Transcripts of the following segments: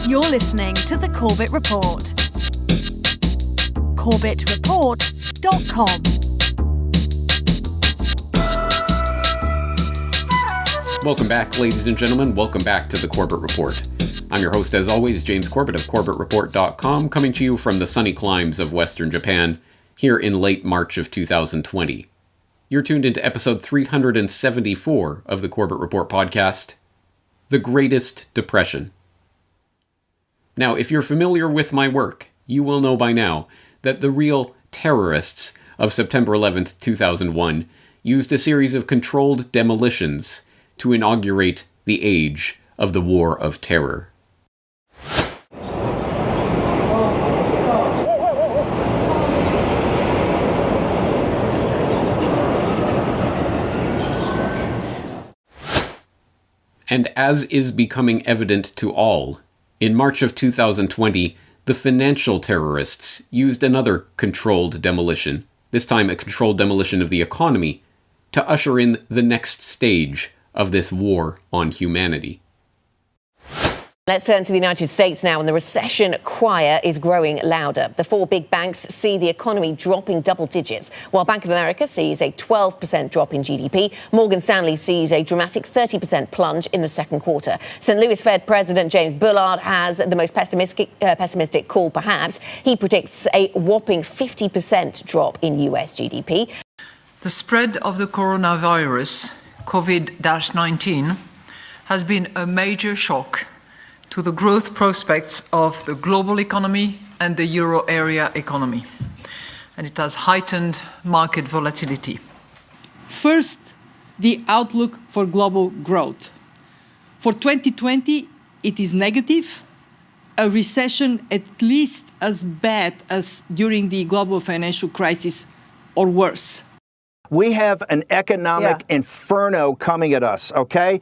You're listening to The Corbett Report. CorbettReport.com. Welcome back, ladies and gentlemen. Welcome back to The Corbett Report. I'm your host, as always, James Corbett of CorbettReport.com, coming to you from the sunny climes of Western Japan, here in late March of 2020. You're tuned into episode 374 of the Corbett Report podcast, The Greatest Depression. Now, if you're familiar with my work, you will know by now that the real terrorists of September 11th, 2001 used a series of controlled demolitions to inaugurate the age of the War of Terror. And as is becoming evident to all, in March of 2020, the financial terrorists used another controlled demolition, this time a controlled demolition of the economy, to usher in the next stage of this war on humanity. Let's turn to the United States now, and the recession choir is growing louder. The four big banks see the economy dropping double digits, while Bank of America sees a 12% drop in GDP. Morgan Stanley sees a dramatic 30% plunge in the second quarter. St. Louis Fed President James Bullard has the most pessimistic call, perhaps. He predicts a whopping 50% drop in US GDP. The spread of the coronavirus, COVID-19, has been a major shock to the growth prospects of the global economy and the euro area economy, and it has heightened market volatility. First, the outlook for global growth. For 2020, it is negative, a recession at least as bad as during the global financial crisis or worse. We have an economic inferno coming at us, okay?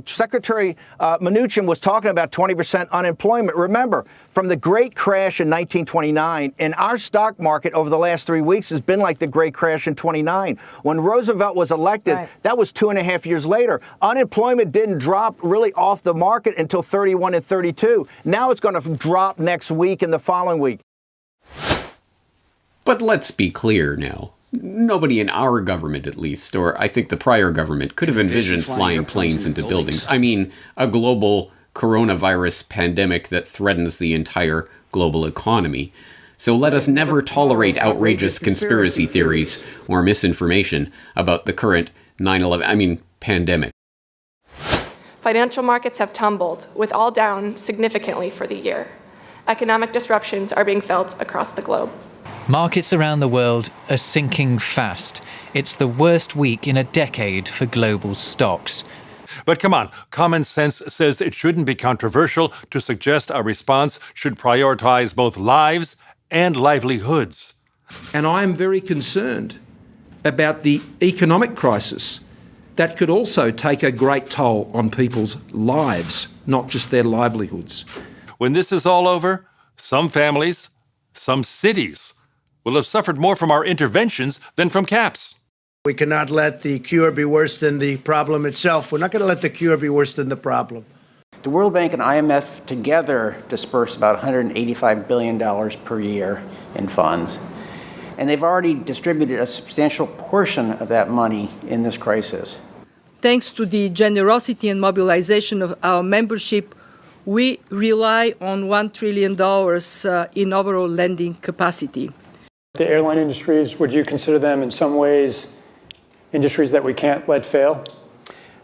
Secretary Mnuchin was talking about 20% unemployment. Remember, from the great crash in 1929, and our stock market over the last 3 weeks has been like the great crash in 29. When Roosevelt was elected, that was 2.5 years later. Unemployment didn't drop really off the market until 31 and 32. Now it's going to drop next week and the following week. But let's be clear now. Nobody in our government, at least, or I think the prior government, could have envisioned flying planes into buildings. I mean, a global coronavirus pandemic that threatens the entire global economy. So let us never tolerate outrageous conspiracy theories or misinformation about the current 9/11, pandemic. Financial markets have tumbled, with all down significantly for the year. Economic disruptions are being felt across the globe. Markets around the world are sinking fast. It's the worst week in a decade for global stocks. But come on, common sense says it shouldn't be controversial to suggest our response should prioritize both lives and livelihoods. And I am very concerned about the economic crisis that could also take a great toll on people's lives, not just their livelihoods. When this is all over, some families, some cities will have suffered more from our interventions than from caps. We cannot let the cure be worse than the problem itself. We're not going to let the cure be worse than the problem. The World Bank and IMF together disperse about $185 billion per year in funds. And they've already distributed a substantial portion of that money in this crisis. Thanks to the generosity and mobilization of our membership, we rely on $1 trillion in overall lending capacity. The airline industries, would you consider them in some ways industries that we can't let fail?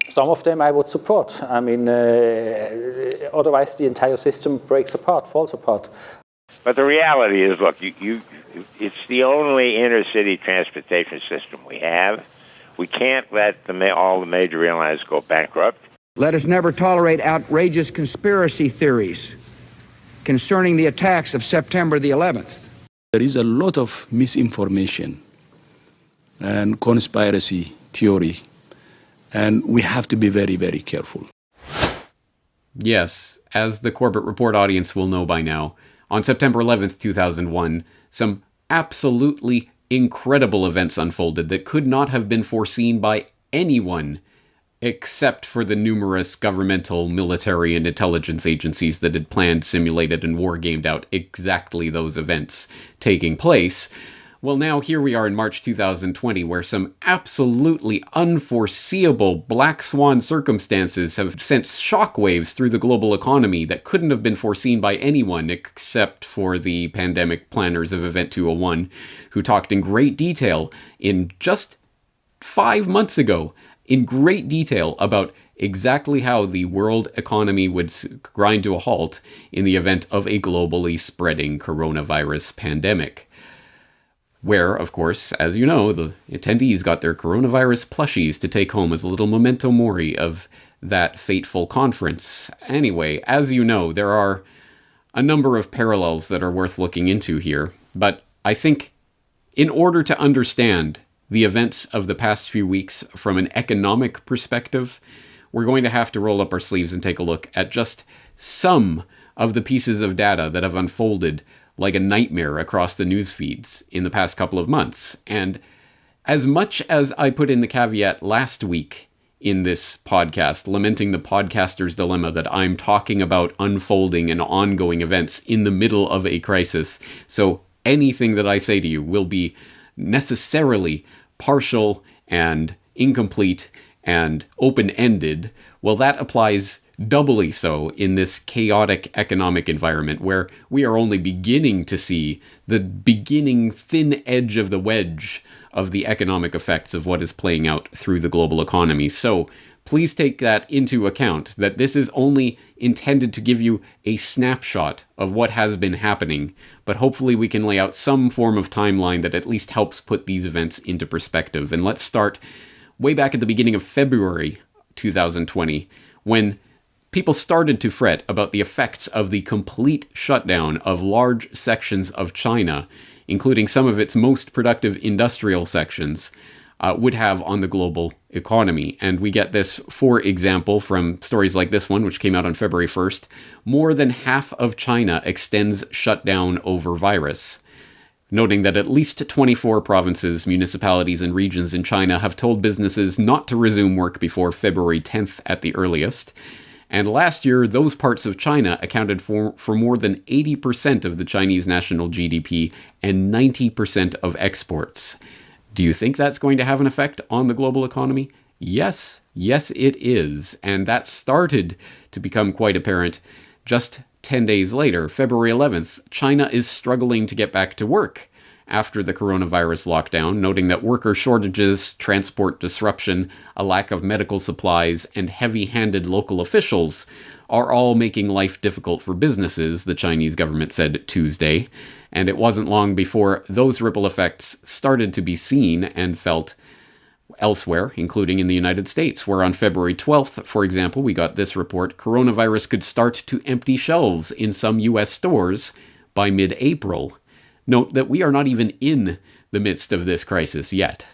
Some of them I would support. Otherwise the entire system breaks apart, falls apart. But the reality is, look, it's the only inner-city transportation system we have. We can't let all the major airlines go bankrupt. Let us never tolerate outrageous conspiracy theories concerning the attacks of September the 11th. There is a lot of misinformation and conspiracy theory, and we have to be very, very careful. Yes, as the Corbett Report audience will know by now, on September 11th, 2001, some absolutely incredible events unfolded that could not have been foreseen by anyone except for the numerous governmental, military, and intelligence agencies that had planned, simulated, and war-gamed out exactly those events taking place. Well, now here we are in March 2020, where some absolutely unforeseeable black swan circumstances have sent shockwaves through the global economy that couldn't have been foreseen by anyone except for the pandemic planners of Event 201, who talked in great detail in just 5 months ago, in great detail about exactly how the world economy would grind to a halt in the event of a globally spreading coronavirus pandemic. Where, of course, as you know, the attendees got their coronavirus plushies to take home as a little memento mori of that fateful conference. Anyway, as you know, there are a number of parallels that are worth looking into here, but I think in order to understand the events of the past few weeks from an economic perspective, we're going to have to roll up our sleeves and take a look at just some of the pieces of data that have unfolded like a nightmare across the news feeds in the past couple of months. And as much as I put in the caveat last week in this podcast, lamenting the podcaster's dilemma that I'm talking about unfolding and ongoing events in the middle of a crisis, so anything that I say to you will be necessarily partial and incomplete and open-ended, well, that applies doubly so in this chaotic economic environment where we are only beginning to see the beginning thin edge of the wedge of the economic effects of what is playing out through the global economy. So please take that into account, that this is only intended to give you a snapshot of what has been happening, but hopefully we can lay out some form of timeline that at least helps put these events into perspective. And let's start way back at the beginning of February 2020, when people started to fret about the effects of the complete shutdown of large sections of China, including some of its most productive industrial sections, would have on the global economy. And we get this, for example, from stories like this one, which came out on February 1st. More than half of China extends shutdown over virus, noting that at least 24 provinces, municipalities, and regions in China have told businesses not to resume work before February 10th at the earliest. And last year, those parts of China accounted for more than 80% of the Chinese national GDP and 90% of exports. Do you think that's going to have an effect on the global economy? Yes, it is. And that started to become quite apparent just 10 days later, February 11th. China is struggling to get back to work after the coronavirus lockdown, noting that worker shortages, transport disruption, a lack of medical supplies, and heavy-handed local officials are all making life difficult for businesses, the Chinese government said Tuesday. And it wasn't long before those ripple effects started to be seen and felt elsewhere, including in the United States, where on February 12th, for example, we got this report: coronavirus could start to empty shelves in some U.S. stores by mid-April. Note that we are not even in the midst of this crisis yet.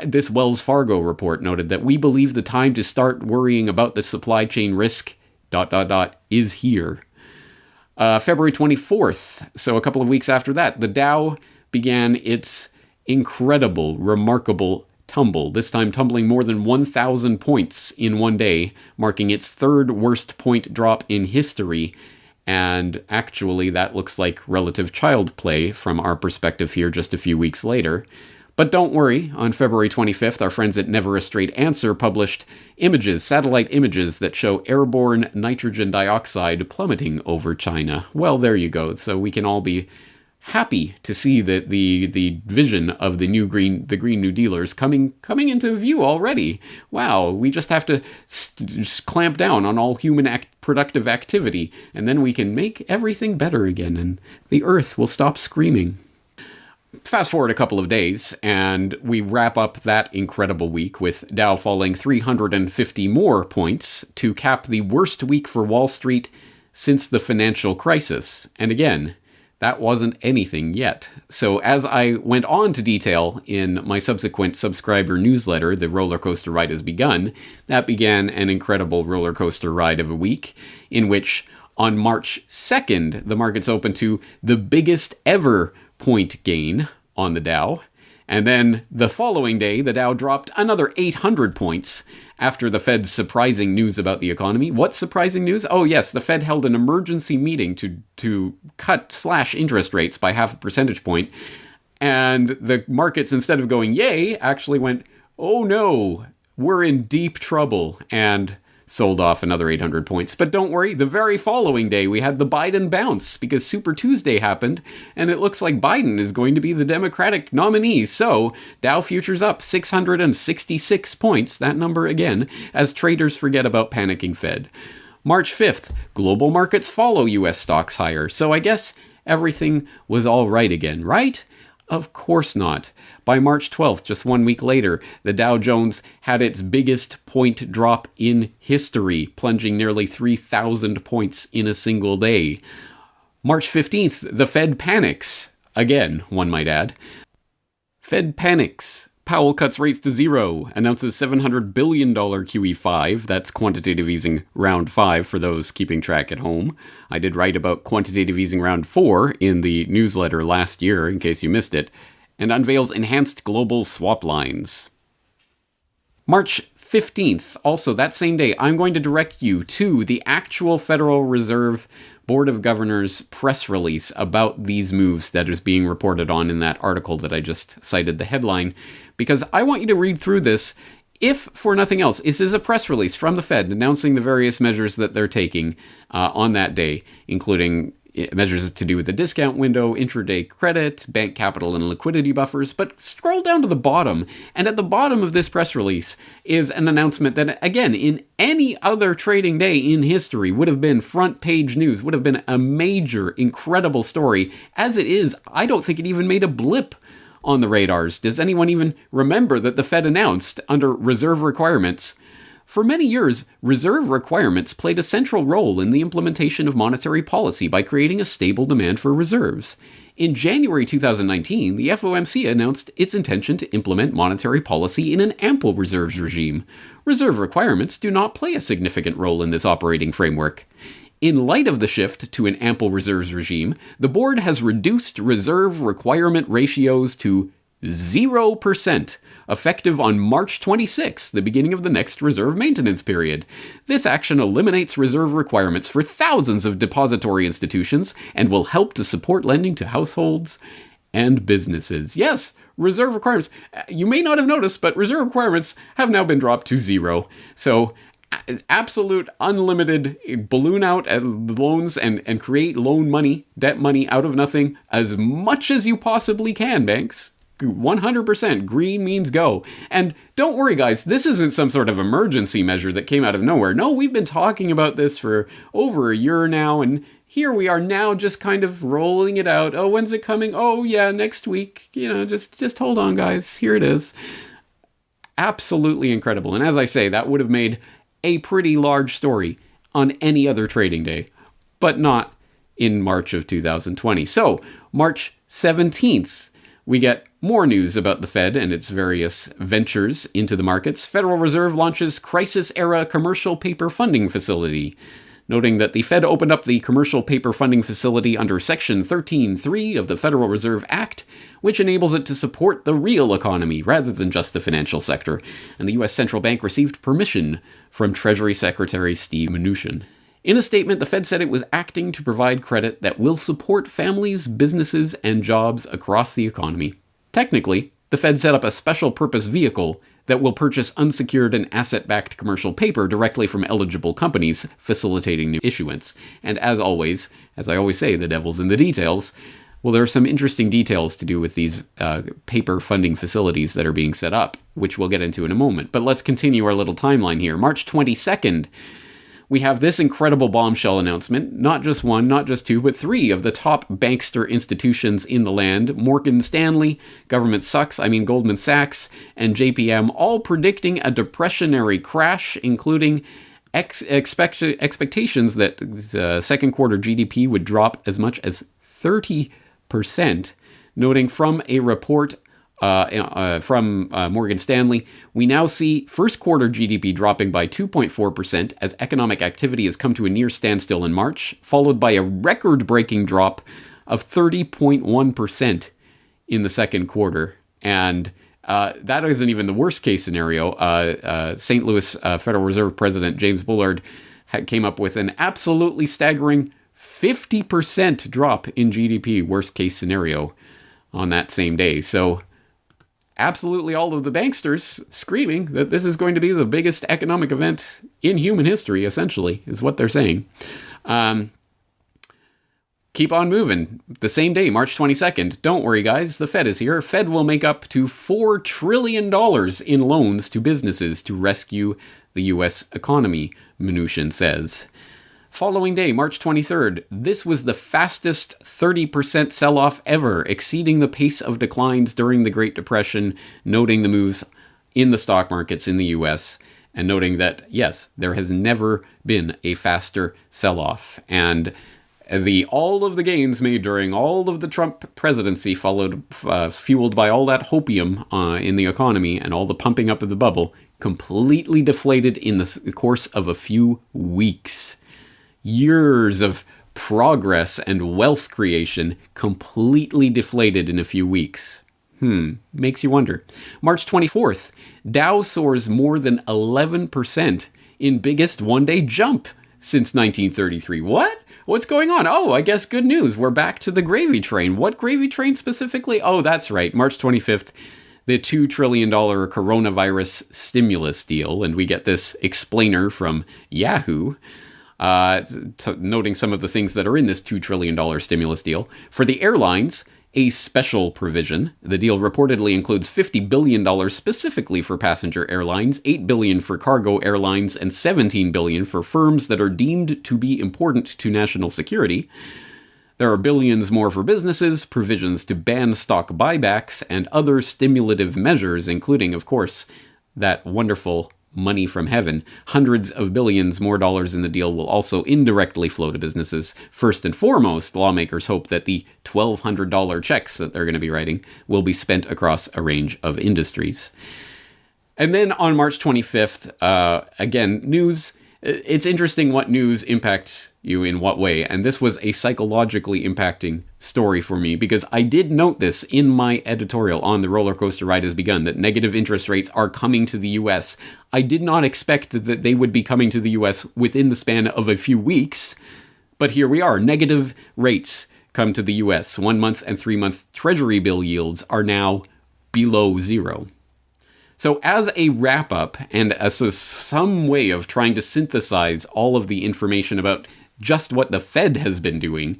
This Wells Fargo report noted that we believe the time to start worrying about the supply chain risk ... is here. February 24th, so a couple of weeks after that, the Dow began its incredible, remarkable tumble, this time tumbling more than 1,000 points in one day, marking its third worst point drop in history. And actually, that looks like relative child play from our perspective here just a few weeks later. But don't worry, on February 25th, our friends at Never a Straight Answer published images, satellite images, that show airborne nitrogen dioxide plummeting over China. Well, there you go. So we can all be happy to see that the vision of the Green New Dealers coming into view already. Wow, we just have to just clamp down on all human productive activity, and then we can make everything better again, and the Earth will stop screaming. Fast forward a couple of days, and we wrap up that incredible week with Dow falling 350 more points to cap the worst week for Wall Street since the financial crisis. And again, that wasn't anything yet. So as I went on to detail in my subsequent subscriber newsletter, The Roller Coaster Ride Has Begun, that began an incredible roller coaster ride of a week, in which on March 2nd, the markets opened to the biggest ever point gain on the Dow. And then the following day, the Dow dropped another 800 points after the Fed's surprising news about the economy. What surprising news? Oh yes, the Fed held an emergency meeting to slash interest rates by 0.5 percentage point. And the markets, instead of going yay, actually went, oh no, we're in deep trouble, and sold off another 800 points. But don't worry, the very following day we had the Biden bounce because Super Tuesday happened, and it looks like Biden is going to be the Democratic nominee. So Dow futures up 666 points, that number again, as traders forget about panicking Fed. March 5th, global markets follow US stocks higher. So I guess everything was all right again, right? Of course not. By March 12th, just 1 week later, the Dow Jones had its biggest point drop in history, plunging nearly 3,000 points in a single day. March 15th, the Fed panics. Again, one might add. Fed panics. Powell cuts rates to zero, announces $700 billion QE5, that's quantitative easing round 5 for those keeping track at home. I did write about quantitative easing round 4 in the newsletter last year, in case you missed it, and unveils enhanced global swap lines. March 15th, also that same day, I'm going to direct you to the actual Federal Reserve Board of Governors press release about these moves that is being reported on in that article that I just cited the headline, because I want you to read through this. If for nothing else, this is a press release from the Fed announcing the various measures that they're taking on that day, including measures to do with the discount window, intraday credit, bank capital and liquidity buffers. But scroll down to the bottom, and at the bottom of this press release is an announcement that, again, in any other trading day in history would have been front page news, would have been a major, incredible story. As it is, I don't think it even made a blip on the radars. Does anyone even remember that the Fed announced under reserve requirements? For many years, reserve requirements played a central role in the implementation of monetary policy by creating a stable demand for reserves. In January 2019, the FOMC announced its intention to implement monetary policy in an ample reserves regime. Reserve requirements do not play a significant role in this operating framework. In light of the shift to an ample reserves regime, the board has reduced reserve requirement ratios to 0%, effective on March 26, the beginning of the next reserve maintenance period. This action eliminates reserve requirements for thousands of depository institutions and will help to support lending to households and businesses. Yes, reserve requirements. You may not have noticed, but reserve requirements have now been dropped to 0. So absolute unlimited balloon out loans and create loan money, debt money out of nothing as much as you possibly can, banks. 100% green means go. And don't worry, guys, this isn't some sort of emergency measure that came out of nowhere. No, we've been talking about this for over a year now, and here we are now just kind of rolling it out. Oh, when's it coming? Oh, yeah, next week. Just hold on, guys. Here it is. Absolutely incredible. And as I say, that would have made a pretty large story on any other trading day, but not in March of 2020. So, March 17th, we get more news about the Fed and its various ventures into the markets. Federal Reserve launches crisis-era commercial paper funding facility, noting that the Fed opened up the commercial paper funding facility under Section 13.3 of the Federal Reserve Act, which enables it to support the real economy rather than just the financial sector. And the U.S. Central Bank received permission from Treasury Secretary Steve Mnuchin. In a statement, the Fed said it was acting to provide credit that will support families, businesses, and jobs across the economy. Technically, the Fed set up a special purpose vehicle that will purchase unsecured and asset-backed commercial paper directly from eligible companies, facilitating new issuance. And as always, as I always say, the devil's in the details. Well, there are some interesting details to do with these paper funding facilities that are being set up, which we'll get into in a moment. But let's continue our little timeline here. March 22nd, we have this incredible bombshell announcement. Not just one, not just two, but 3 of the top bankster institutions in the land. Morgan Stanley, Government Sucks, Goldman Sachs, and JPM, all predicting a depressionary crash, including expectations that second quarter GDP would drop as much as 30%, noting from a report from Morgan Stanley, we now see first quarter GDP dropping by 2.4% as economic activity has come to a near standstill in March, followed by a record-breaking drop of 30.1% in the second quarter. And That isn't even the worst case scenario. St. Louis Federal Reserve President James Bullard came up with an absolutely staggering 50% drop in GDP, worst case scenario, on that same day. So absolutely all of the banksters screaming that this is going to be the biggest economic event in human history, essentially, is what they're saying. Keep on moving. The same day, March 22nd, don't worry guys, the Fed is here. Fed will make up to $4 trillion in loans to businesses to rescue the U.S. economy, Mnuchin says. Following day, March 23rd, this was the fastest 30% sell-off ever, exceeding the pace of declines during the Great Depression, noting the moves in the stock markets in the U.S., and noting that, yes, there has never been a faster sell-off. And all of the gains made during all of the Trump presidency fueled by all that hopium in the economy and all the pumping up of the bubble, completely deflated in the course of a few weeks. Years of progress and wealth creation completely deflated in a few weeks. Makes you wonder. March 24th, Dow soars more than 11% in biggest one-day jump since 1933. What? What's going on? Oh, I guess good news. We're back to the gravy train. What gravy train specifically? Oh, that's right. March 25th, the $2 trillion coronavirus stimulus deal. And we get this explainer from Yahoo, noting some of the things that are in this $2 trillion stimulus deal. For the airlines, a special provision. The deal reportedly includes $50 billion specifically for passenger airlines, $8 billion for cargo airlines, and $17 billion for firms that are deemed to be important to national security. There are billions more for businesses, provisions to ban stock buybacks, and other stimulative measures, including, of course, that wonderful money from heaven. Hundreds of billions more dollars in the deal will also indirectly flow to businesses. First and foremost, lawmakers hope that the $1,200 checks that they're going to be writing will be spent across a range of industries. And then on March 25th, again, news. It's interesting what news impacts you in what way. And this was a psychologically impacting story for me because I did note this in my editorial on The Roller Coaster Ride Has Begun, that negative interest rates are coming to the U.S. I did not expect that they would be coming to the U.S. within the span of a few weeks. But here we are. Negative rates come to the U.S. 1 month and 3 month Treasury bill yields are now below zero. So as a wrap-up and as some way of trying to synthesize all of the information about just what the Fed has been doing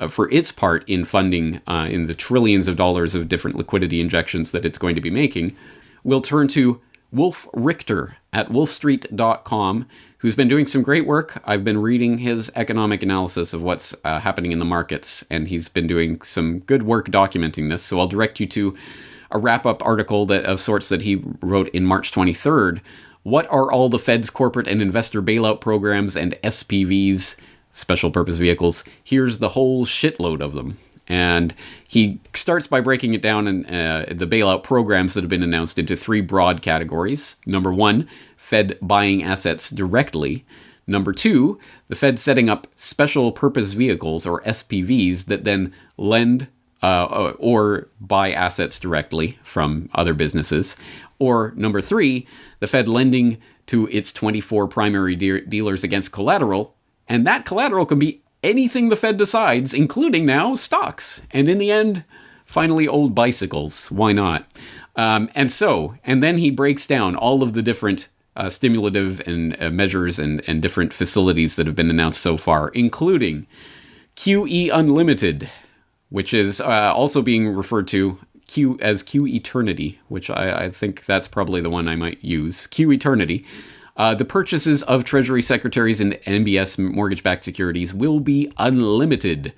for its part in funding in the trillions of dollars of different liquidity injections that it's going to be making, we'll turn to Wolf Richter at wolfstreet.com, who's been doing some great work. I've been reading his economic analysis of what's happening in the markets, and he's been doing some good work documenting this. So I'll direct you to a wrap-up article of sorts that he wrote in March 23rd. What are all the Fed's corporate and investor bailout programs and SPVs, special purpose vehicles? Here's the whole shitload of them. And he starts by breaking it down in the bailout programs that have been announced into three broad categories. Number one, Fed buying assets directly. Number two, the Fed setting up special purpose vehicles, or SPVs, that then lend or buy assets directly from other businesses. Or number three, the Fed lending to its 24 primary dealers against collateral, and that collateral can be anything the Fed decides, including now stocks. And in the end, finally, old bicycles. Why not? And then he breaks down all of the different stimulative and measures and different facilities that have been announced so far, including QE Unlimited, which is also being referred to as Q Eternity, which I think that's probably the one I might use. Q Eternity. The purchases of Treasury secretaries and MBS mortgage-backed securities will be unlimited.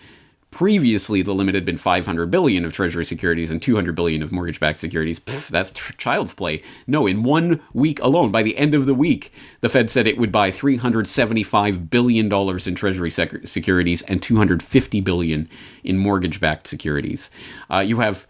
Previously, the limit had been $500 billion of Treasury securities and $200 billion of mortgage-backed securities. That's child's play. No, in 1 week alone, by the end of the week, the Fed said it would buy $375 billion in Treasury securities and $250 billion in mortgage-backed securities. You have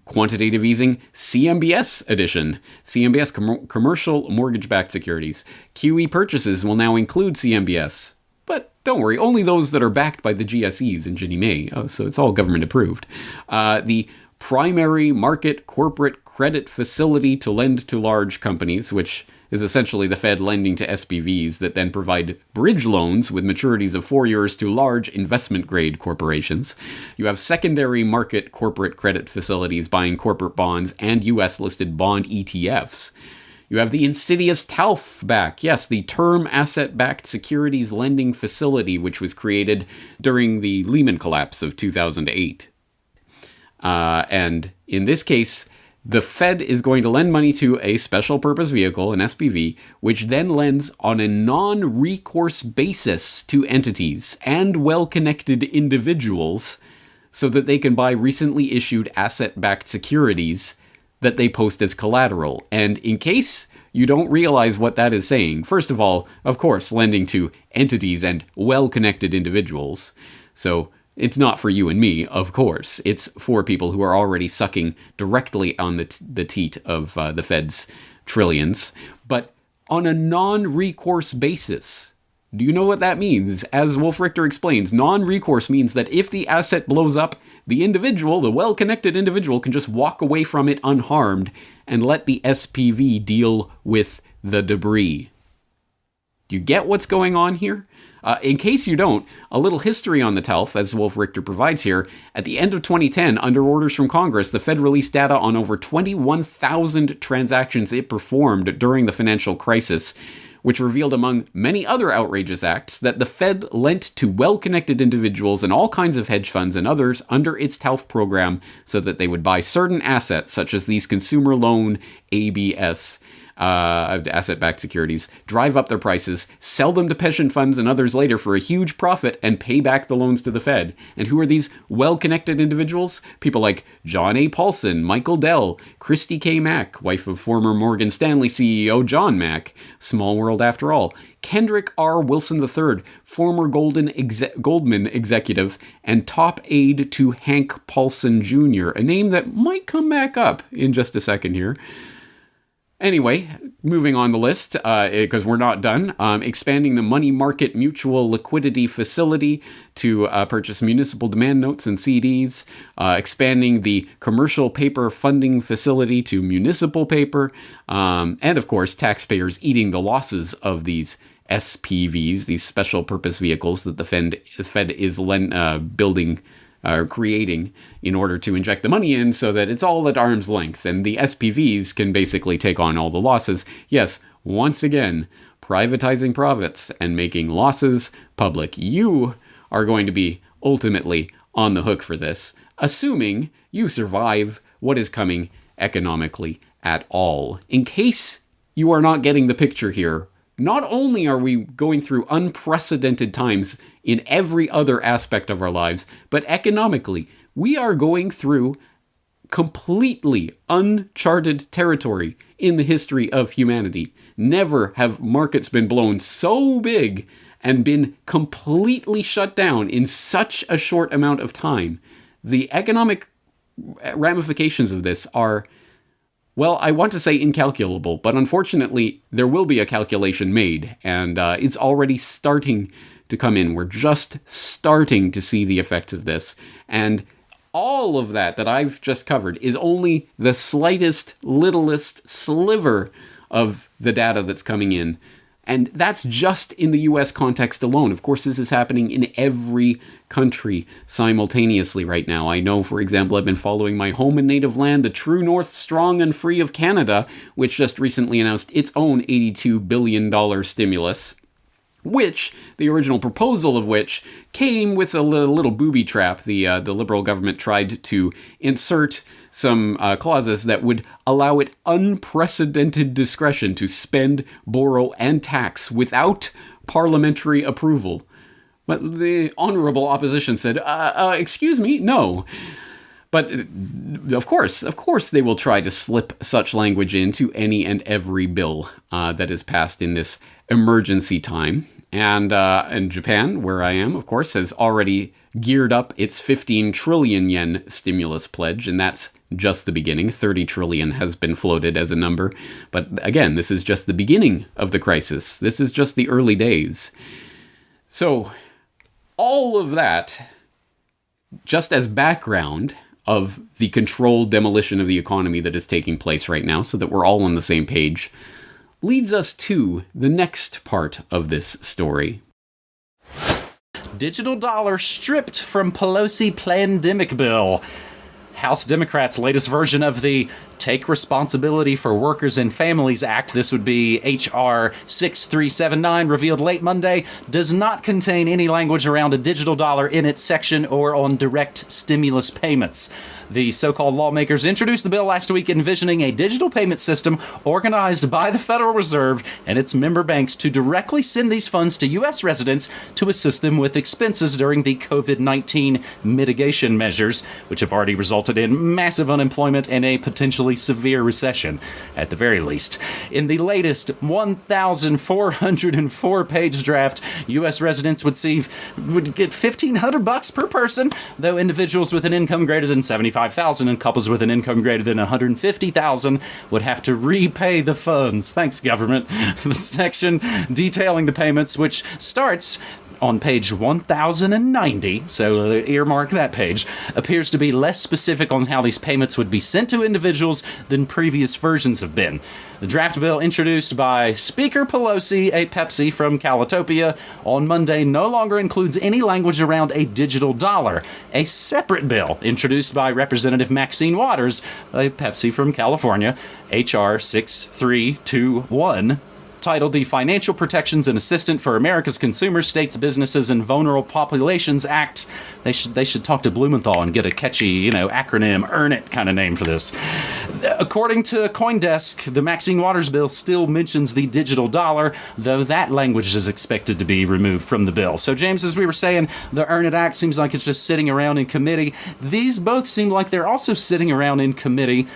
quantitative easing, CMBS edition, CMBS commercial mortgage-backed securities. QE purchases will now include CMBS. But don't worry, only those that are backed by the GSEs and Ginnie Mae, so it's all government approved. The primary market corporate credit facility to lend to large companies, which is essentially the Fed lending to SPVs that then provide bridge loans with maturities of 4 years to large investment-grade corporations. You have secondary market corporate credit facilities buying corporate bonds and US-listed bond ETFs. You have the insidious TALF-back, yes, the Term Asset-Backed Securities Lending Facility, which was created during the Lehman collapse of 2008. And in this case, the Fed is going to lend money to a special purpose vehicle, an SPV, which then lends on a non-recourse basis to entities and well-connected individuals so that they can buy recently issued asset-backed securities that they post as collateral. And in case you don't realize what that is saying, first of all, of course, lending to entities and well-connected individuals. So it's not for you and me, of course. It's for people who are already sucking directly on the teat of the Fed's trillions. But on a non-recourse basis. Do you know what that means? As Wolf Richter explains, non-recourse means that if the asset blows up, the individual, the well-connected individual, can just walk away from it unharmed and let the SPV deal with the debris. Do you get what's going on here? In case you don't, a little history on the TALF, as Wolf Richter provides here. At the end of 2010, under orders from Congress, the Fed released data on over 21,000 transactions it performed during the financial crisis, which revealed, among many other outrageous acts, that the Fed lent to well-connected individuals and all kinds of hedge funds and others under its TALF program so that they would buy certain assets, such as these consumer loan ABS, asset-backed securities, drive up their prices, sell them to pension funds and others later for a huge profit, and pay back the loans to the Fed. And who are these well-connected individuals? People like John A. Paulson, Michael Dell, Christy K. Mack, wife of former Morgan Stanley CEO John Mack, small world after all, Kendrick R. Wilson III, former Goldman executive and top aide to Hank Paulson Jr., a name that might come back up in just a second here. Anyway, moving on the list, because we're not done, expanding the money market mutual liquidity facility to purchase municipal demand notes and CDs, expanding the commercial paper funding facility to municipal paper, and of course, taxpayers eating the losses of these SPVs, these special purpose vehicles that the Fed is building creating in order to inject the money in so that it's all at arm's length and the SPVs can basically take on all the losses. Yes, once again, privatizing profits and making losses public. You are going to be ultimately on the hook for this, assuming you survive what is coming economically at all. In case you are not getting the picture here, not only are we going through unprecedented times in every other aspect of our lives, but economically, we are going through completely uncharted territory in the history of humanity. Never have markets been blown so big and been completely shut down in such a short amount of time. The economic ramifications of this are, well, I want to say incalculable, but unfortunately, there will be a calculation made, and it's already starting to come in. We're just starting to see the effects of this, and all of that I've just covered is only the slightest, littlest sliver of the data that's coming in. And that's just in the US context alone. Of course, this is happening in every country simultaneously right now. I know, for example, I've been following my home and native land, the True North Strong and Free of Canada, which just recently announced its own $82 billion stimulus, which, the original proposal of which, came with a little booby trap. The Liberal government tried to insert some clauses that would allow it unprecedented discretion to spend, borrow, and tax without parliamentary approval. But the honorable opposition said, excuse me, no. But of course they will try to slip such language into any and every bill that is passed in this emergency time. And Japan, where I am, of course, has already geared up its 15 trillion yen stimulus pledge, and that's just the beginning. 30 trillion has been floated as a number. But again, this is just the beginning of the crisis. This is just the early days. So all of that, just as background, of the controlled demolition of the economy that is taking place right now, so that we're all on the same page, leads us to the next part of this story. Digital dollar stripped from Pelosi pandemic bill. House Democrats' latest version of the Take Responsibility for Workers and Families Act, this would be H.R. 6379, revealed late Monday, does not contain any language around a digital dollar in its section or on direct stimulus payments. The so-called lawmakers introduced the bill last week envisioning a digital payment system organized by the Federal Reserve and its member banks to directly send these funds to U.S. residents to assist them with expenses during the COVID-19 mitigation measures, which have already resulted in massive unemployment and a potentially severe recession, at the very least. In the latest 1,404-page draft, U.S. residents would get $1,500 per person, though individuals with an income greater than $75,000 and couples with an income greater than $150,000 would have to repay the funds. Thanks, government. The section detailing the payments, which starts on page 1090, so earmark that page, appears to be less specific on how these payments would be sent to individuals than previous versions have been. The draft bill introduced by Speaker Pelosi, a Pepsi from Calitopia, on Monday no longer includes any language around a digital dollar. A separate bill introduced by Representative Maxine Waters, a Pepsi from California, H.R. 6321, titled the Financial Protections and Assistance for America's Consumers, States, Businesses, and Vulnerable Populations Act. They should talk to Blumenthal and get a catchy, acronym, earn it kind of name for this. According to CoinDesk, the Maxine Waters bill still mentions the digital dollar, though that language is expected to be removed from the bill. So, James, as we were saying, the Earn It Act seems like it's just sitting around in committee. These both seem like they're also sitting around in committee.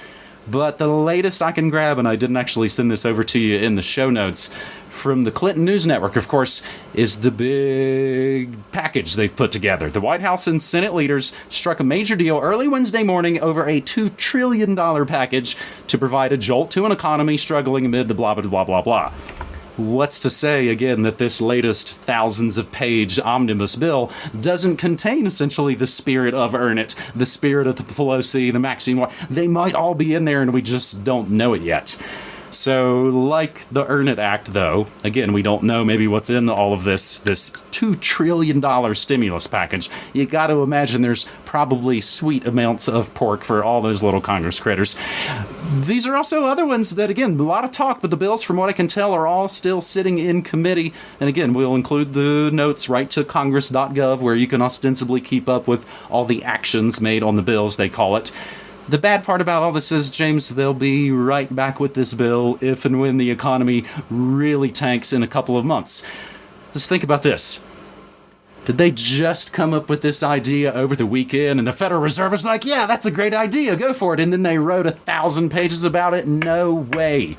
But the latest I can grab, and I didn't actually send this over to you in the show notes, from the Clinton News Network, of course, is the big package they've put together. The White House and Senate leaders struck a major deal early Wednesday morning over a $2 trillion package to provide a jolt to an economy struggling amid the blah, blah, blah, blah, blah. What's to say, again, that this latest thousands of page omnibus bill doesn't contain essentially the spirit of Earn It, the spirit of the Pelosi, the Maxine. They might all be in there and we just don't know it yet. So, like the Earn It Act, though, again, we don't know maybe what's in all of this $2 trillion stimulus package. You got to imagine there's probably sweet amounts of pork for all those little Congress critters. These are also other ones that, again, a lot of talk, but the bills, from what I can tell, are all still sitting in committee. And again, we'll include the notes right to congress.gov, where you can ostensibly keep up with all the actions made on the bills, they call it. The bad part about all this is, James, they'll be right back with this bill if and when the economy really tanks in a couple of months. Just think about this. Did they just come up with this idea over the weekend and the Federal Reserve was like, yeah, that's a great idea, go for it, and then they wrote 1,000 pages about it? No way.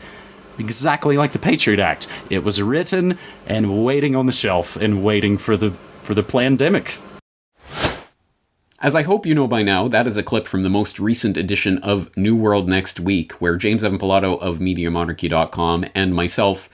Exactly like the Patriot Act. It was written and waiting on the shelf and waiting for the pandemic. As I hope you know by now, that is a clip from the most recent edition of New World Next Week, where James Evan Pilato of MediaMonarchy.com and myself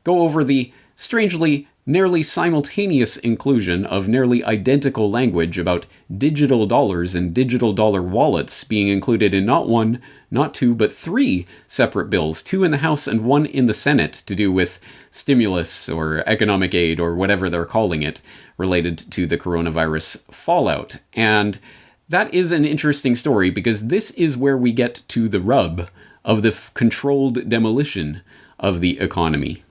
go over the strangely nearly simultaneous inclusion of nearly identical language about digital dollars and digital dollar wallets being included in not one, not two, but 3 separate bills, 2 in the House and 1 in the Senate, to do with stimulus or economic aid or whatever they're calling it, related to the coronavirus fallout. And that is an interesting story, because this is where we get to the rub of the controlled demolition of the economy.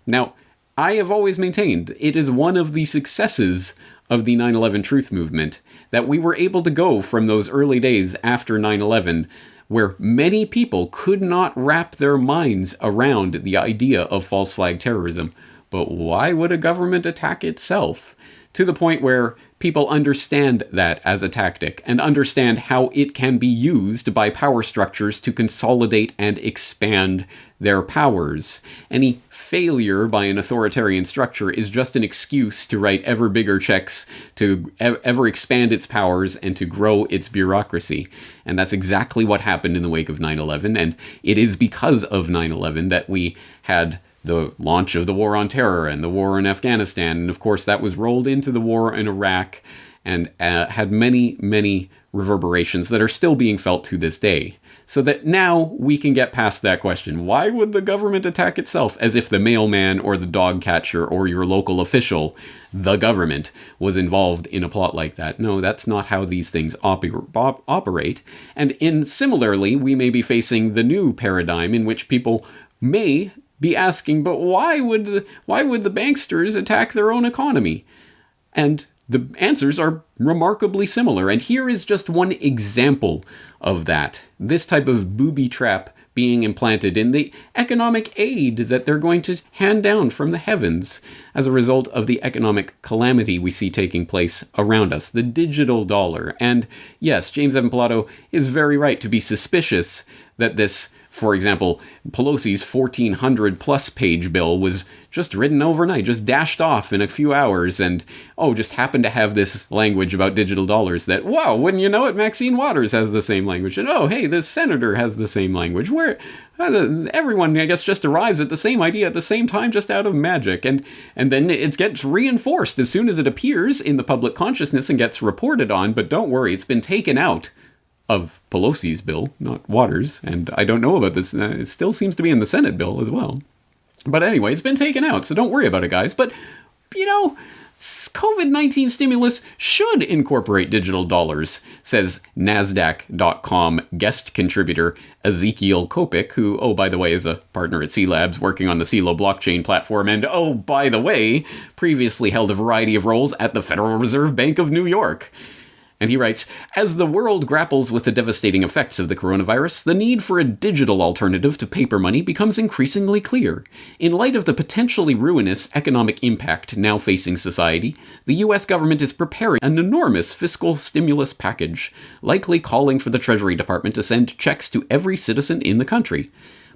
Now, I have always maintained it is one of the successes of the 9/11 truth movement that we were able to go from those early days after 9/11, where many people could not wrap their minds around the idea of false flag terrorism. But why would a government attack itself? To the point where people understand that as a tactic and understand how it can be used by power structures to consolidate and expand their powers. Any failure by an authoritarian structure is just an excuse to write ever bigger checks, to ever expand its powers, and to grow its bureaucracy. And that's exactly what happened in the wake of 9/11, and it is because of 9/11 that we had the launch of the War on Terror and the war in Afghanistan. And of course, that was rolled into the war in Iraq and had many, many reverberations that are still being felt to this day. So that now we can get past that question. Why would the government attack itself? As if the mailman or the dog catcher or your local official, the government, was involved in a plot like that. No, that's not how these things operate. And similarly, we may be facing the new paradigm in which people may be asking, but why would the banksters attack their own economy? And the answers are remarkably similar. And here is just one example of that. This type of booby trap being implanted in the economic aid that they're going to hand down from the heavens as a result of the economic calamity we see taking place around us, the digital dollar. And yes, James Evan Pilato is very right to be suspicious that this, for example, Pelosi's 1,400 plus page bill was just written overnight, just dashed off in a few hours, and just happened to have this language about digital dollars that, wow, wouldn't you know it, Maxine Waters has the same language, and hey, this senator has the same language, where everyone, I guess, just arrives at the same idea at the same time, just out of magic, and then it gets reinforced as soon as it appears in the public consciousness and gets reported on, but don't worry, it's been taken out of Pelosi's bill, not Waters, and I don't know about this. It still seems to be in the Senate bill as well. But anyway, it's been taken out, so don't worry about it, guys. But, COVID-19 stimulus should incorporate digital dollars, says NASDAQ.com guest contributor Ezekiel Kopik, who, by the way, is a partner at C Labs working on the CeeLo blockchain platform, and, by the way, previously held a variety of roles at the Federal Reserve Bank of New York. And he writes, as the world grapples with the devastating effects of the coronavirus, the need for a digital alternative to paper money becomes increasingly clear. In light of the potentially ruinous economic impact now facing society, the U.S. government is preparing an enormous fiscal stimulus package, likely calling for the Treasury Department to send checks to every citizen in the country.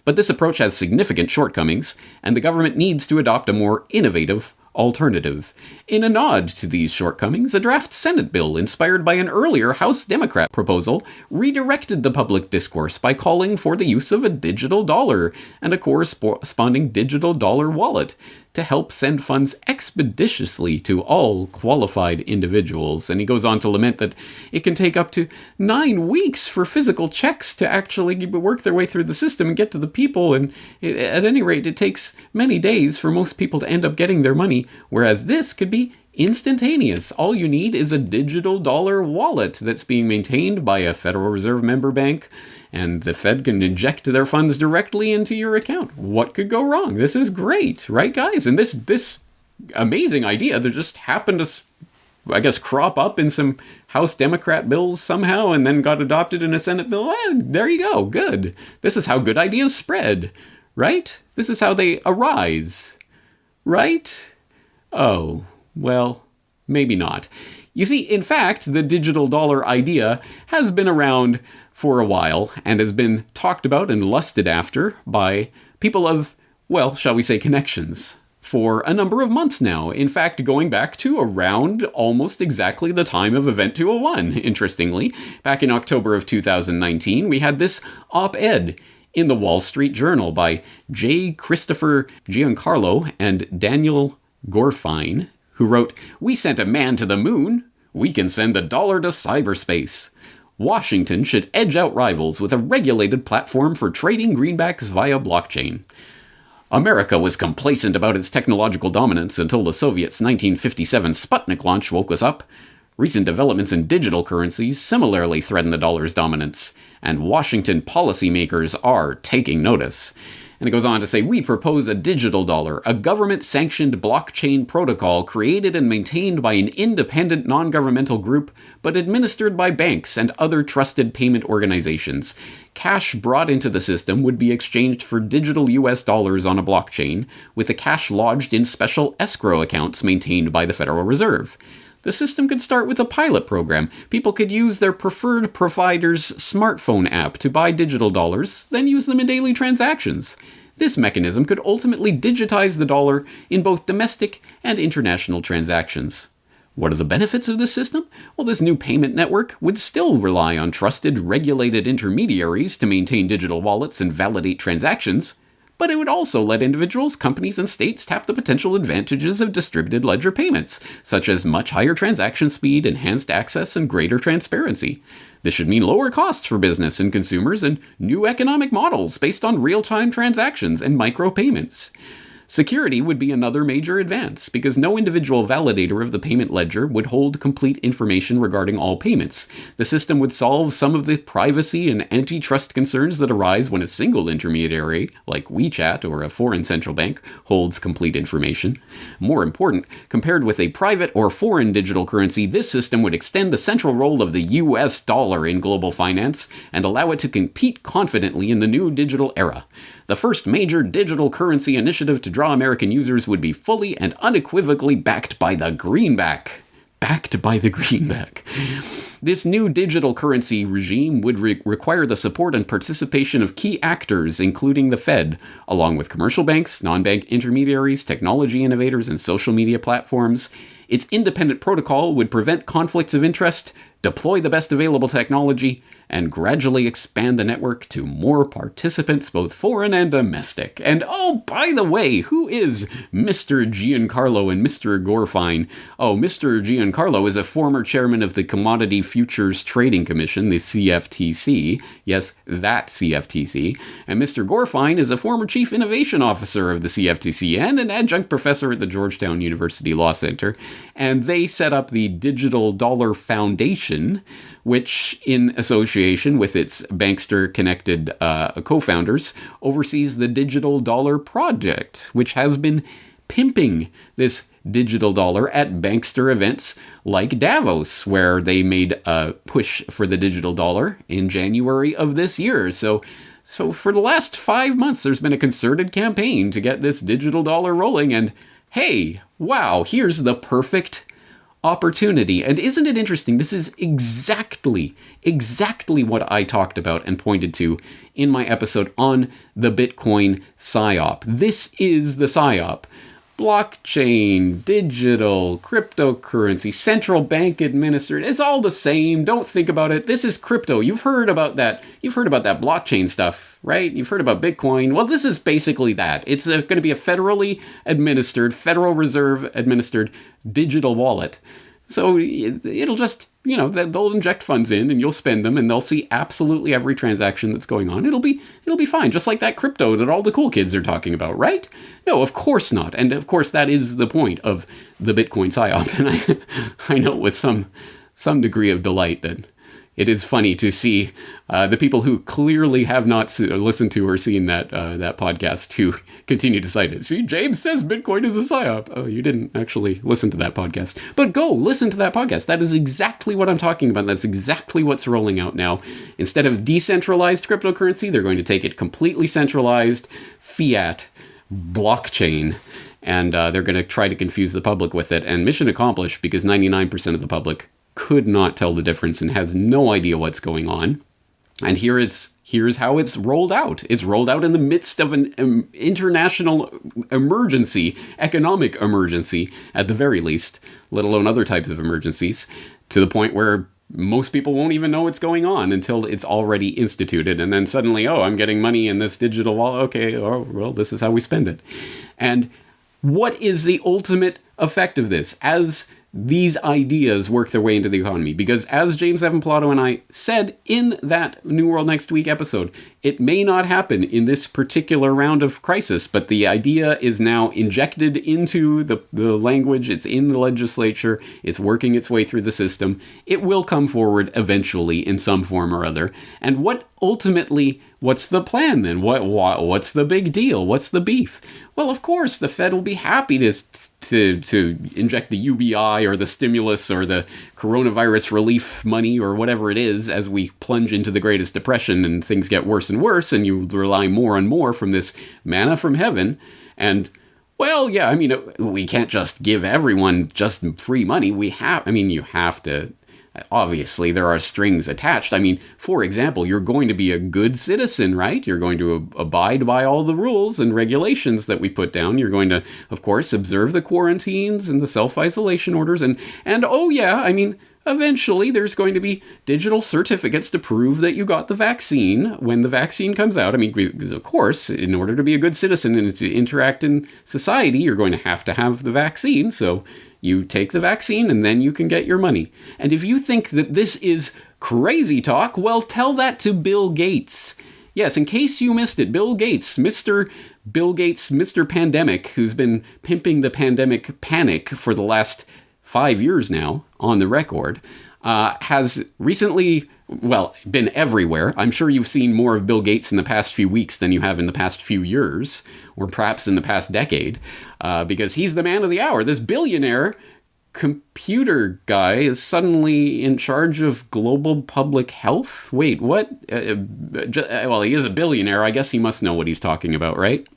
But this approach has significant shortcomings, and the government needs to adopt a more innovative alternative. In a nod to these shortcomings, a draft Senate bill inspired by an earlier House Democrat proposal redirected the public discourse by calling for the use of a digital dollar and a corresponding digital dollar wallet to help send funds expeditiously to all qualified individuals. And he goes on to lament that it can take up to 9 weeks for physical checks to actually work their way through the system and get to the people. And at any rate, it takes many days for most people to end up getting their money, whereas this could be instantaneous. All you need is a digital dollar wallet that's being maintained by a Federal Reserve member bank, and the Fed can inject their funds directly into your account. What could go wrong? This is great, right, guys? And this amazing idea that just happened to, I guess, crop up in some House Democrat bills somehow and then got adopted in a Senate bill. There you go. Good. This is how good ideas spread, right? This is how they arise, right? Oh, well, maybe not. You see, in fact, the digital dollar idea has been around for a while and has been talked about and lusted after by people of, well, shall we say, connections for a number of months now. In fact, going back to around almost exactly the time of Event 201, interestingly. Back in October of 2019, we had this op-ed in the Wall Street Journal by J. Christopher Giancarlo and Daniel Gorfine, who wrote, "We sent a man to the moon. We can send $1 to cyberspace. Washington should edge out rivals with a regulated platform for trading greenbacks via blockchain. America was complacent about its technological dominance until the Soviets' 1957 Sputnik launch woke us up. Recent developments in digital currencies similarly threaten the dollar's dominance, and Washington policymakers are taking notice." And it goes on to say, "We propose a digital dollar, a government-sanctioned blockchain protocol created and maintained by an independent non-governmental group, but administered by banks and other trusted payment organizations. Cash brought into the system would be exchanged for digital US dollars on a blockchain, with the cash lodged in special escrow accounts maintained by the Federal Reserve. The system could start with a pilot program. People could use their preferred provider's smartphone app to buy digital dollars, then use them in daily transactions. This mechanism could ultimately digitize the dollar in both domestic and international transactions. What are the benefits of this system? Well, this new payment network would still rely on trusted, regulated intermediaries to maintain digital wallets and validate transactions, but it would also let individuals, companies, and states tap the potential advantages of distributed ledger payments, such as much higher transaction speed, enhanced access, and greater transparency. This should mean lower costs for business and consumers and new economic models based on real-time transactions and micropayments. Security would be another major advance, because no individual validator of the payment ledger would hold complete information regarding all payments. The system would solve some of the privacy and antitrust concerns that arise when a single intermediary, like WeChat or a foreign central bank, holds complete information. More important, compared with a private or foreign digital currency, this system would extend the central role of the US dollar in global finance and allow it to compete confidently in the new digital era. The first major digital currency initiative to draw American users would be fully and unequivocally backed by the greenback. Backed by the greenback. This new digital currency regime would require the support and participation of key actors, including the Fed, along with commercial banks, non-bank intermediaries, technology innovators, and social media platforms. Its independent protocol would prevent conflicts of interest, deploy the best available technology, and gradually expand the network to more participants, both foreign and domestic. And oh, by the way, who is Mr. Giancarlo and Mr. Gorfine? Oh, Mr. Giancarlo is a former chairman of the Commodity Futures Trading Commission, the CFTC. Yes, that CFTC. And Mr. Gorfine is a former chief innovation officer of the CFTC and an adjunct professor at the Georgetown University Law Center. And they set up the Digital Dollar Foundation, which, in association with its Bankster-connected co-founders, oversees the Digital Dollar Project, which has been pimping this digital dollar at Bankster events like Davos, where they made a push for the digital dollar in January of this year. So for the last 5 months, there's been a concerted campaign to get this digital dollar rolling, and hey, wow, here's the perfect opportunity. And isn't it interesting? This is exactly what I talked about and pointed to in my episode on the Bitcoin PSYOP. This is the PSYOP. Blockchain, digital, cryptocurrency, central bank administered. It's all the same. Don't think about it. This is crypto. You've heard about that. You've heard about that blockchain stuff, right? You've heard about Bitcoin. Well, this is basically that. It's going to be a federally administered, Federal Reserve administered digital wallet. So it'll just, they'll inject funds in and you'll spend them and they'll see absolutely every transaction that's going on. It'll be fine, just like that crypto that all the cool kids are talking about, right? No, of course not. And of course, that is the point of the Bitcoin PSYOP. And I know with some degree of delight that it is funny to see the people who clearly have not listened to or seen that podcast who continue to cite it. See, James says Bitcoin is a PSYOP. Oh, you didn't actually listen to that podcast. But go listen to that podcast. That is exactly what I'm talking about. That's exactly what's rolling out now. Instead of decentralized cryptocurrency, they're going to take it completely centralized, fiat, blockchain. And they're going to try to confuse the public with it. And mission accomplished, because 99% of the public could not tell the difference and has no idea what's going on. And here's how it's rolled out. It's rolled out in the midst of an international emergency, economic emergency, at the very least, let alone other types of emergencies, to the point where most people won't even know what's going on until it's already instituted. And then suddenly, oh, I'm getting money in this digital wallet. Okay, oh, well, this is how we spend it. And what is the ultimate effect of this as these ideas work their way into the economy? Because as James Evan Pilato and I said in that New World Next Week episode, it may not happen in this particular round of crisis, but the idea is now injected into the language. It's in the legislature. It's working its way through the system. It will come forward eventually in some form or other. And what's the plan then? What's the big deal? What's the beef? Well, of course, the Fed will be happy to inject the UBI or the stimulus or the coronavirus relief money or whatever it is as we plunge into the Greatest Depression and things get worse and worse and you rely more and more from this manna from heaven. And, well, yeah, I mean, we can't just give everyone just free money. You have to. Obviously, there are strings attached. I mean, for example, you're going to be a good citizen, right? You're going to abide by all the rules and regulations that we put down. You're going to, of course, observe the quarantines and the self-isolation orders. And oh, yeah, I mean, eventually there's going to be digital certificates to prove that you got the vaccine when the vaccine comes out. I mean, because of course, in order to be a good citizen and to interact in society, you're going to have the vaccine. So you take the vaccine and then you can get your money. And if you think that this is crazy talk, well, tell that to Bill Gates. Yes, in case you missed it, Bill Gates, Mr. Pandemic, who's been pimping the pandemic panic for the last 5 years now on the record, has recently, well, been everywhere. I'm sure you've seen more of Bill Gates in the past few weeks than you have in the past few years, or perhaps in the past decade, because he's the man of the hour. This billionaire computer guy is suddenly in charge of global public health? Wait, what? Well, he is a billionaire. I guess he must know what he's talking about, right?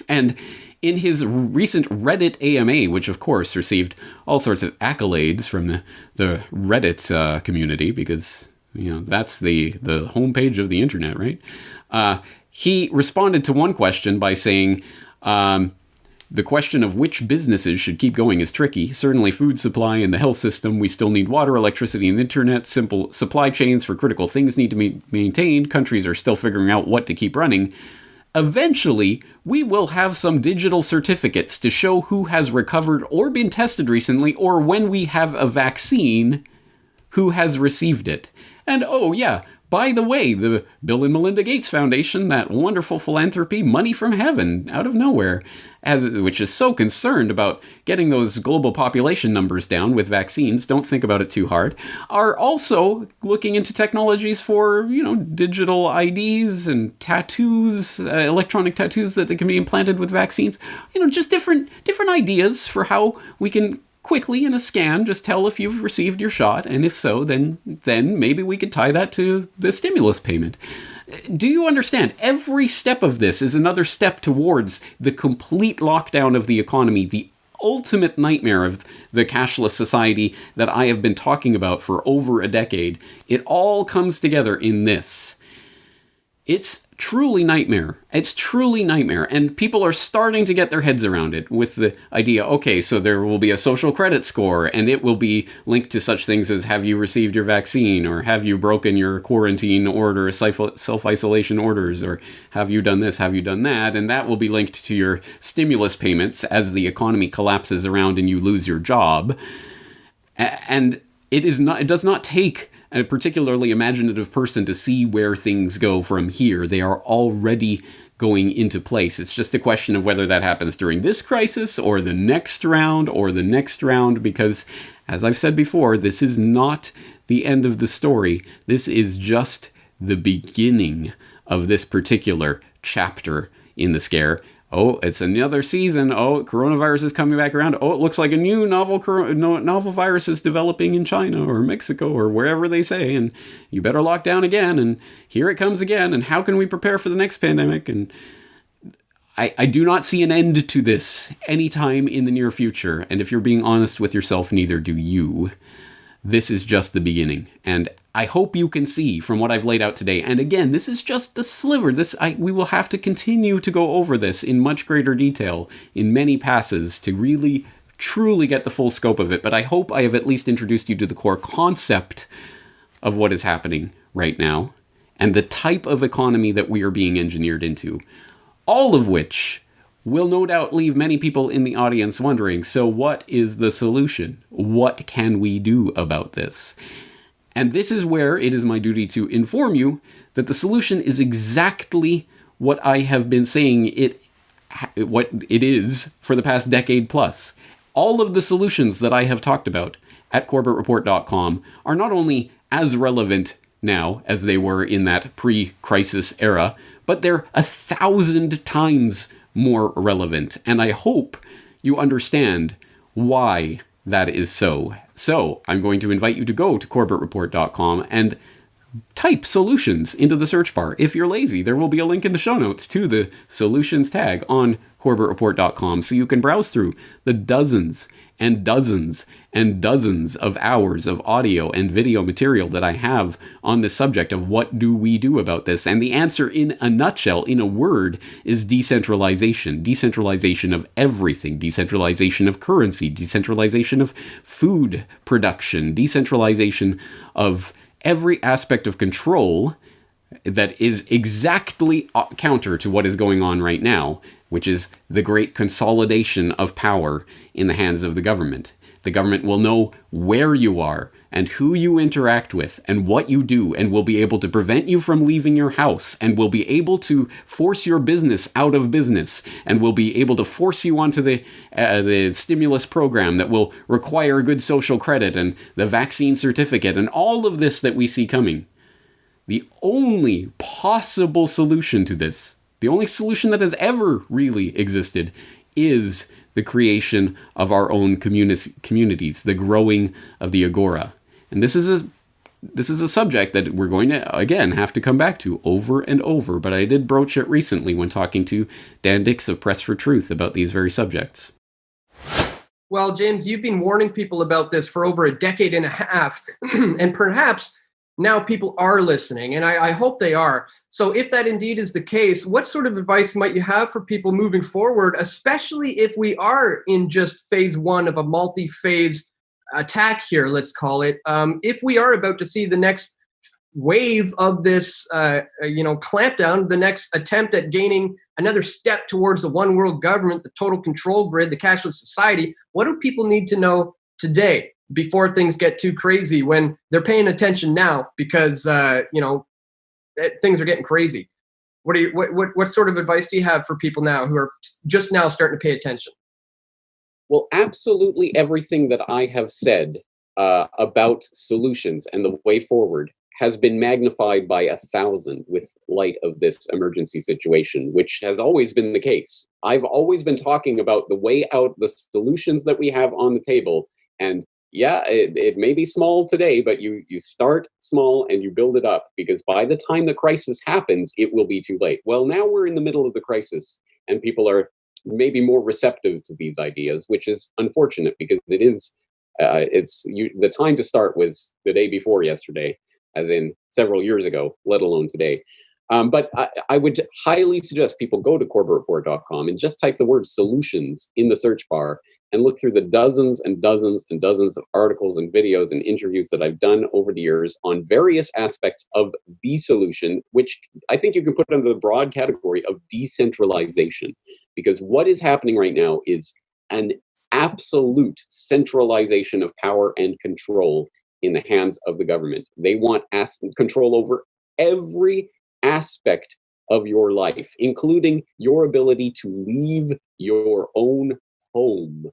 And in his recent Reddit AMA, which of course received all sorts of accolades from the Reddit community, because, you know, that's the homepage of the internet, right? He responded to one question by saying, the question of which businesses should keep going is tricky. Certainly food supply and the health system. We still need water, electricity, and the internet. Simple supply chains for critical things need to be maintained. Countries are still figuring out what to keep running. Eventually, we will have some digital certificates to show who has recovered or been tested recently, or when we have a vaccine, who has received it. And oh yeah, by the way, the Bill and Melinda Gates Foundation, that wonderful philanthropy, money from heaven, out of nowhere, which is so concerned about getting those global population numbers down with vaccines, don't think about it too hard, are also looking into technologies for, you know, digital IDs and tattoos, electronic tattoos that can be implanted with vaccines. You know, just different ideas for how we can quickly in a scan just tell if you've received your shot, and if so, then maybe we could tie that to the stimulus payment. Do you understand? Every step of this is another step towards the complete lockdown of the economy, the ultimate nightmare of the cashless society that I have been talking about for over a decade. It all comes together in this. It's truly nightmare. It's truly nightmare. And people are starting to get their heads around it with the idea, okay, so there will be a social credit score and it will be linked to such things as have you received your vaccine, or have you broken your quarantine order, self-isolation orders, or have you done this, have you done that? And that will be linked to your stimulus payments as the economy collapses around and you lose your job. And it does not take a particularly imaginative person to see where things go from here. They are already going into place. It's just a question of whether that happens during this crisis or the next round, because, as I've said before, this is not the end of the story. This is just the beginning of this particular chapter in the scare. Oh, it's another season. Oh, coronavirus is coming back around. Oh, it looks like a new novel virus is developing in China or Mexico or wherever they say, and you better lock down again, and here it comes again, and how can we prepare for the next pandemic? And I do not see an end to this anytime in the near future, and if you're being honest with yourself, neither do you. This is just the beginning, and I hope you can see from what I've laid out today. And again, this is just the sliver. We will have to continue to go over this in much greater detail in many passes to really, truly get the full scope of it. But I hope I have at least introduced you to the core concept of what is happening right now and the type of economy that we are being engineered into. All of which will no doubt leave many people in the audience wondering, so what is the solution? What can we do about this? And this is where it is my duty to inform you that the solution is exactly what I have been saying what it is for the past decade plus. All of the solutions that I have talked about at CorbettReport.com are not only as relevant now as they were in that pre-crisis era, but they're 1,000 times more relevant. And I hope you understand why that is so. So I'm going to invite you to go to CorbettReport.com and type solutions into the search bar. If you're lazy, there will be a link in the show notes to the solutions tag on CorbettReport.com, so you can browse through the dozens and dozens of hours of audio and video material that I have on the subject of what do we do about this. And the answer in a nutshell, in a word, is decentralization. Decentralization of everything. Decentralization of currency. Decentralization of food production. Decentralization of every aspect of control that is exactly counter to what is going on right now, which is the great consolidation of power in the hands of the government. The government will know where you are and who you interact with and what you do, and will be able to prevent you from leaving your house, and will be able to force your business out of business, and will be able to force you onto the stimulus program that will require good social credit and the vaccine certificate and all of this that we see coming. The only possible solution to this, the only solution that has ever really existed, is the creation of our own communities, the growing of the agora. And this is a subject that we're going to, again, have to come back to over and over, but I did broach it recently when talking to Dan Dix of Press for Truth about these very subjects. Well, James, you've been warning people about this for over a decade and a half, and perhaps now people are listening, and I hope they are. So if that indeed is the case, what sort of advice might you have for people moving forward, especially if we are in just phase one of a multi-phase attack here, let's call it, if we are about to see the next wave of this, clampdown, the next attempt at gaining another step towards the one world government, the total control grid, the cashless society, what do people need to know today before things get too crazy, when they're paying attention now because, things are getting crazy? What sort of advice do you have for people now who are just now starting to pay attention? Well, absolutely everything that I have said about solutions and the way forward has been magnified by 1,000 with light of this emergency situation, which has always been the case. I've always been talking about the way out, the solutions that we have on the table. And yeah, it may be small today, but you start small and you build it up, because by the time the crisis happens, it will be too late. Well, now we're in the middle of the crisis and people are maybe more receptive to these ideas, which is unfortunate, because the time to start was the day before yesterday, as in several years ago, let alone today. But I would highly suggest people go to CorbettReport.com and just type the word solutions in the search bar and look through the dozens and dozens and dozens of articles and videos and interviews that I've done over the years on various aspects of the solution, which I think you can put under the broad category of decentralization. Because what is happening right now is an absolute centralization of power and control in the hands of the government. They want control over every aspect of your life, including your ability to leave your own home.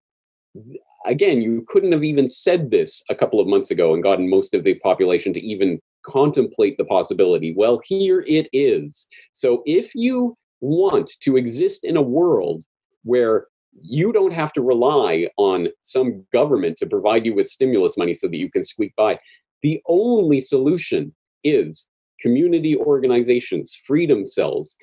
Again, you couldn't have even said this a couple of months ago and gotten most of the population to even contemplate the possibility. Well, here it is. So if you want to exist in a world where you don't have to rely on some government to provide you with stimulus money so that you can squeak by, the only solution is community organizations, freedom cells,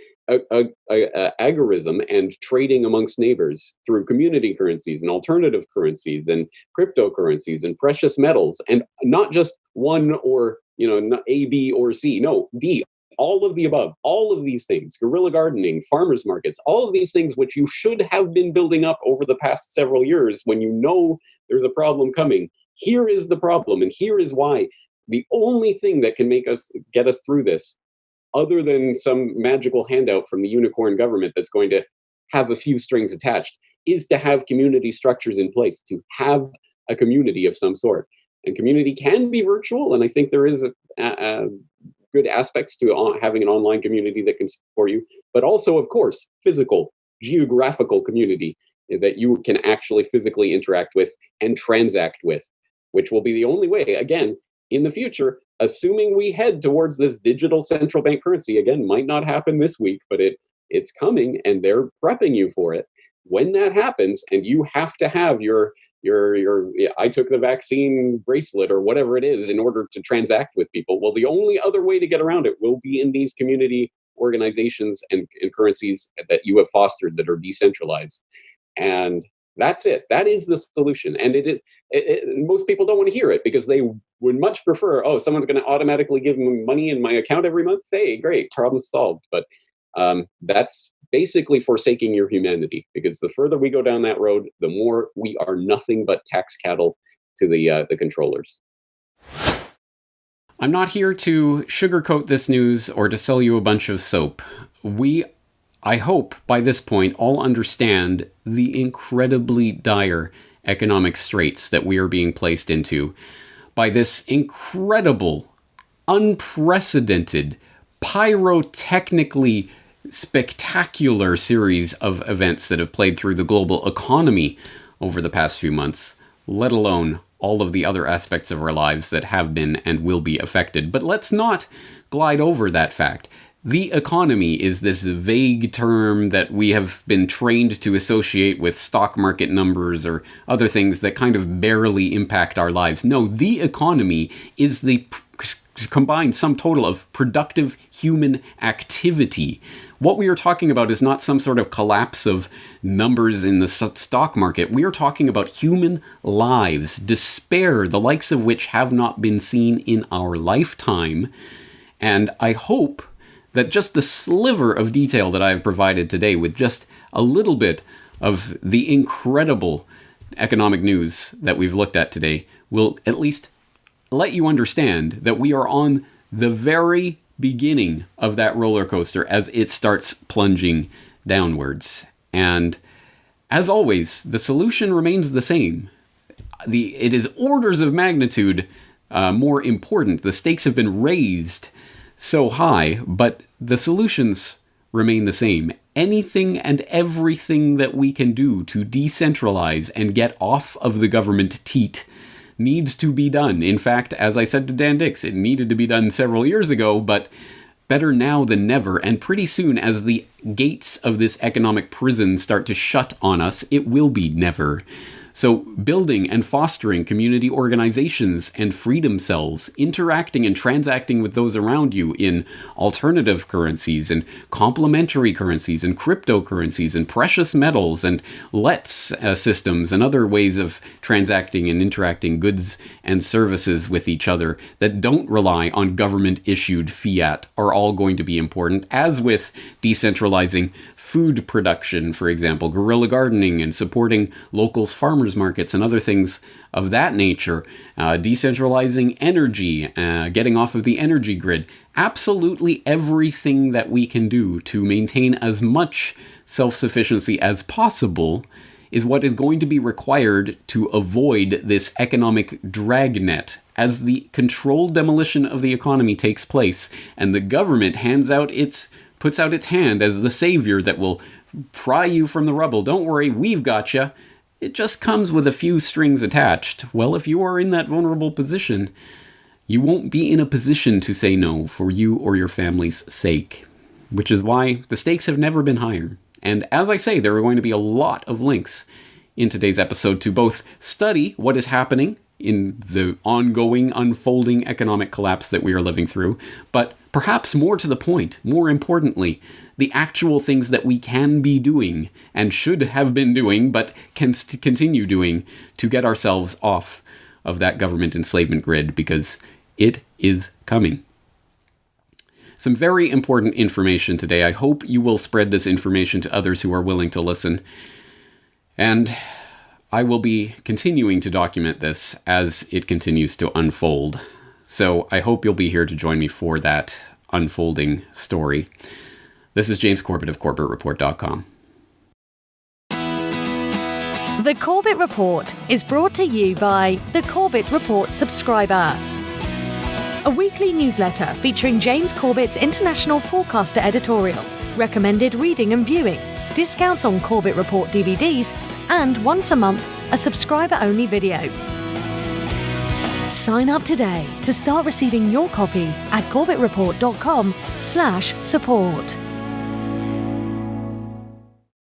agorism, and trading amongst neighbors through community currencies and alternative currencies and cryptocurrencies and precious metals, and not just one or, not A, B, or C. No, D. All of the above, all of these things, guerrilla gardening, farmers markets, all of these things which you should have been building up over the past several years when you know there's a problem coming. Here is the problem, and here is why. The only thing that can get us through this, other than some magical handout from the unicorn government that's going to have a few strings attached, is to have community structures in place, to have a community of some sort. And community can be virtual, and I think there is a good aspects to having an online community that can support you, but also, of course, physical, geographical community that you can actually physically interact with and transact with, which will be the only way, again, in the future, assuming we head towards this digital central bank currency. Again, might not happen this week, but it's coming, and they're prepping you for it. When that happens, and you have to have your I took the vaccine bracelet or whatever it is in order to transact with people. Well, the only other way to get around it will be in these community organizations and currencies that you have fostered that are decentralized. And That's it. That is the solution. And most people don't want to hear it because they would much prefer, oh, someone's going to automatically give me money in my account every month. Hey, great, problem solved. But that's basically forsaking your humanity, because the further we go down that road, the more we are nothing but tax cattle to the controllers. I'm not here to sugarcoat this news or to sell you a bunch of soap. I hope by this point all understand the incredibly dire economic straits that we are being placed into by this incredible, unprecedented, pyrotechnically spectacular series of events that have played through the global economy over the past few months, let alone all of the other aspects of our lives that have been and will be affected. But let's not glide over that fact. The economy is this vague term that we have been trained to associate with stock market numbers or other things that kind of barely impact our lives. No, the economy is the combined sum total of productive human activity. What we are talking about is not some sort of collapse of numbers in the stock market. We are talking about human lives, despair, the likes of which have not been seen in our lifetime. And I hope that just the sliver of detail that I have provided today, with just a little bit of the incredible economic news that we've looked at today, will at least let you understand that we are on the very beginning of that roller coaster as it starts plunging downwards. And as always, the solution remains the same. It is orders of magnitude more important. The stakes have been raised so high, but the solutions remain the same. Anything and everything that we can do to decentralize and get off of the government teat needs to be done. In fact, as I said to Dan Dix, it needed to be done several years ago, but better now than never. And pretty soon, as the gates of this economic prison start to shut on us, it will be never. So building and fostering community organizations and freedom cells, interacting and transacting with those around you in alternative currencies and complementary currencies and cryptocurrencies and precious metals and LETS systems and other ways of transacting and interacting goods and services with each other that don't rely on government-issued fiat are all going to be important, as with decentralizing food production, for example, guerrilla gardening and supporting locals' farmers markets and other things of that nature, decentralizing energy, getting off of the energy grid. Absolutely everything that we can do to maintain as much self-sufficiency as possible is what is going to be required to avoid this economic dragnet as the controlled demolition of the economy takes place and the government puts out its hand as the savior that will pry you from the rubble. Don't worry, we've got you. It just comes with a few strings attached. Well, if you are in that vulnerable position, you won't be in a position to say no for you or your family's sake, which is why the stakes have never been higher. And as I say, there are going to be a lot of links in today's episode to both study what is happening in the ongoing, unfolding economic collapse that we are living through, but perhaps more to the point, more importantly, the actual things that we can be doing and should have been doing, but can continue doing to get ourselves off of that government enslavement grid, because it is coming. Some very important information today. I hope you will spread this information to others who are willing to listen. And I will be continuing to document this as it continues to unfold. So I hope you'll be here to join me for that unfolding story. This is James Corbett of CorbettReport.com. The Corbett Report is brought to you by the Corbett Report subscriber, a weekly newsletter featuring James Corbett's international forecaster editorial, recommended reading and viewing, discounts on Corbett Report DVDs, and once a month, a subscriber-only video. Sign up today to start receiving your copy at CorbettReport.com/support.